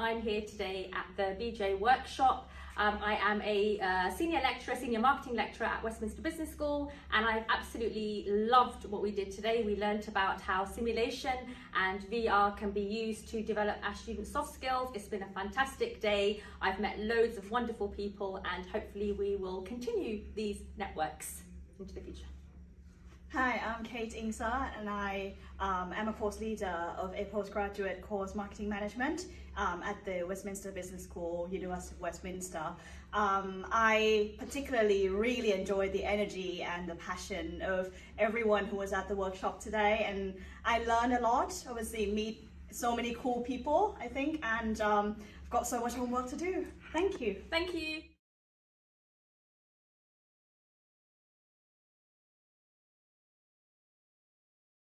I'm here today at the BJ workshop. I am a senior marketing lecturer at Westminster Business School, and I've absolutely loved what we did today. We learnt about how simulation and VR can be used to develop our students' soft skills. It's been a fantastic day. I've met loads of wonderful people, and hopefully we will continue these networks into the future. Hi, I'm Kate Ingsa, and I am a course leader of a postgraduate course Marketing Management at the Westminster Business School, University of Westminster. I particularly really enjoyed the energy and the passion of everyone who was at the workshop today, and I learned a lot. Obviously, meet so many cool people, I think, and I've got so much homework to do. Thank you. Thank you.